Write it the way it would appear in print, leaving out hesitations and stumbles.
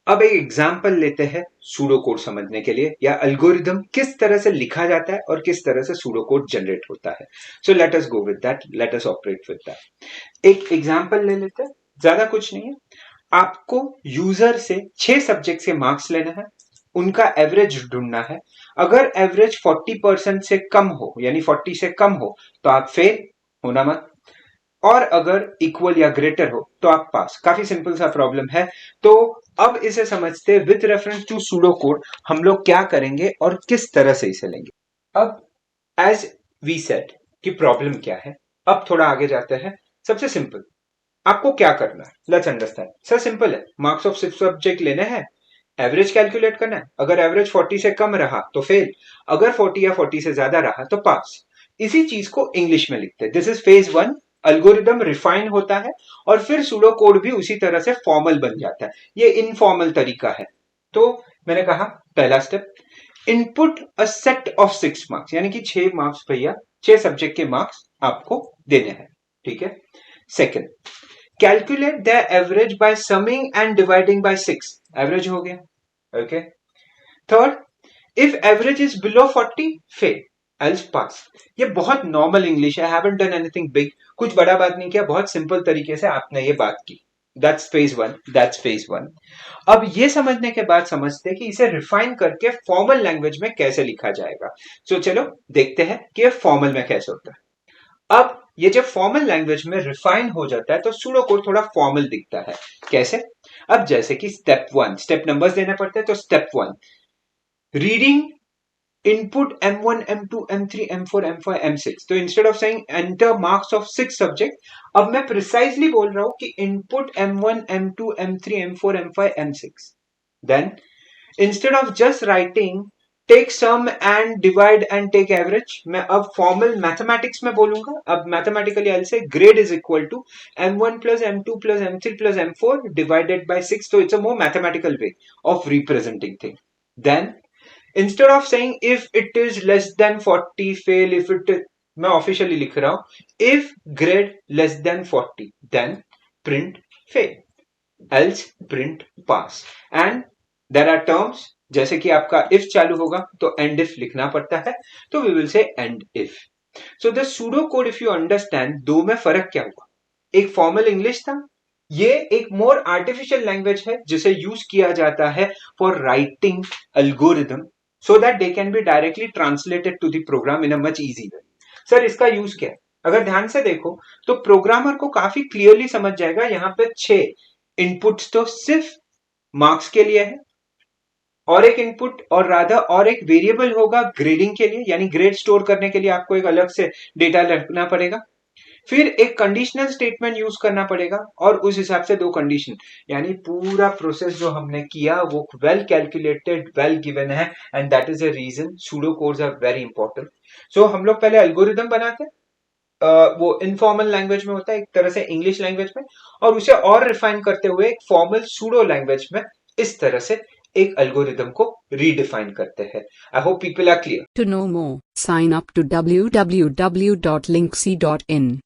अब एक एग्जाम्पल लेते हैं सूडो कोड समझने के लिए, या एल्गोरिदम किस तरह से लिखा जाता है और किस तरह से सूडो कोड जनरेट होता है। So let us go with that, let us operate with that. एक एग्जाम्पल ले लेते हैं, ज्यादा कुछ नहीं है। आपको यूजर से 6 सब्जेक्ट के मार्क्स लेना है, उनका एवरेज ढूंढना है। अगर एवरेज 40% से कम हो, यानी 40 से कम हो, तो आप फेल, होना मत। और अगर इक्वल या ग्रेटर हो तो आप पास। काफी सिंपल सा प्रॉब्लम है। तो अब इसे समझते with reference to pseudo code हम लोग क्या करेंगे और किस तरह से इसे लेंगे। अब एज वी सेड कि प्रॉब्लम क्या है, अब थोड़ा आगे जाते हैं। सबसे सिंपल, आपको क्या करना है, लेट्स अंडरस्टैंड। सर सिंपल है, मार्क्स ऑफ 6 सब्जेक्ट लेने हैं, एवरेज कैलकुलेट करना है। अगर एवरेज 40 से कम रहा तो फेल, अगर 40 या 40 से ज्यादा रहा तो पास। इसी चीज को इंग्लिश में लिखते हैं। This is phase 1। Algorithm refine होता है और फिर सूडो कोड भी उसी तरह से फॉर्मल बन जाता है। ये इनफॉर्मल तरीका है। तो मैंने कहा पहला step, input a set of 6 marks, यानी कि 6 मार्क्स भैया, 6 सब्जेक्ट के मार्क्स आपको देने हैं। ठीक है। Second, calculate the average by summing and dividing by 6। Average हो गया। Okay. Third, if average is below 40, fail, else pass. ये बहुत नॉर्मल इंग्लिश है, हैवंट डन एनीथिंग बिग, कुछ बड़ा बात नहीं किया, बहुत सिंपल तरीके से आपने ये बात की। That's phase 1, that's phase 1। अब ये समझने के बाद समझते हैं कि इसे रिफाइन करके फॉर्मल लैंग्वेज में कैसे लिखा जाएगा। सो चलो देखते हैं कि ये फॉर्मल में कैसे होता है। अब ये जब फॉर्मल लैंग्वेज में रिफाइन हो जाता है तो सूडो कोड थोड़ा फॉर्मल दिखता है। कैसे? अब जैसे कि स्टेप 1, स्टेप नंबर्स देने पड़ते हैं। तो step 1, reading input M1, M2, M3, M4, M5, M6। तो instead of saying enter marks of 6 subject, अब मैं प्रिसाइजली बोल रहा हूं कि input M1, M2, M3, M4, M5, M6। Then instead of just writing take sum and divide and take average, मैं अब formal mathematics में बोलूंगा। अब mathematically I say grade is equal to M1 plus M2 plus M3 plus M4 divided by 6। तो it's a more mathematical way of representing thing. Then instead of saying if it is less than 40, fail, if it, मैं officially लिख रहा हूं if grade less than 40, then print fail, else print pass। and there are terms, जैसे कि आपका if चालू होगा तो end if लिखना पड़ता है, तो we will say end if। so the pseudo code, if you understand, दो में फर्क क्या हुआ? एक फॉर्मल इंग्लिश था, ये एक मोर आर्टिफिशियल लैंग्वेज है जिसे यूज किया जाता है for writing algorithm so that they can be directly translated to the program in a much easy way। Sir इसका यूज क्या है? अगर ध्यान से देखो तो प्रोग्रामर को काफी क्लियरली समझ जाएगा, यहाँ पे 6 इनपुट्स तो सिर्फ मार्क्स के लिए है, और एक इनपुट और राधा और एक वेरिएबल होगा ग्रेडिंग के लिए, यानी ग्रेड स्टोर करने के लिए आपको एक अलग से डेटा रखना पड़ेगा। फिर एक कंडीशनल स्टेटमेंट यूज करना पड़ेगा और उस हिसाब से 2 कंडीशन, यानी पूरा प्रोसेस जो हमने किया वो वेल कैलकुलेटेड, वेल गिवन है। And that is a reason pseudo codes are very important. So हम लोग पहले एल्गोरिदम बनाते हैं, वो इनफॉर्मल लैंग्वेज में होता है, एक तरह से इंग्लिश लैंग्वेज में, और उसे और रिफाइन करते हुए एक फॉर्मल सूडो लैंग्वेज में इस तरह से एक एल्गोरिदम को रीडिफाइन करते हैं। I hope people are clear. To know more, sign up to www.linksy.in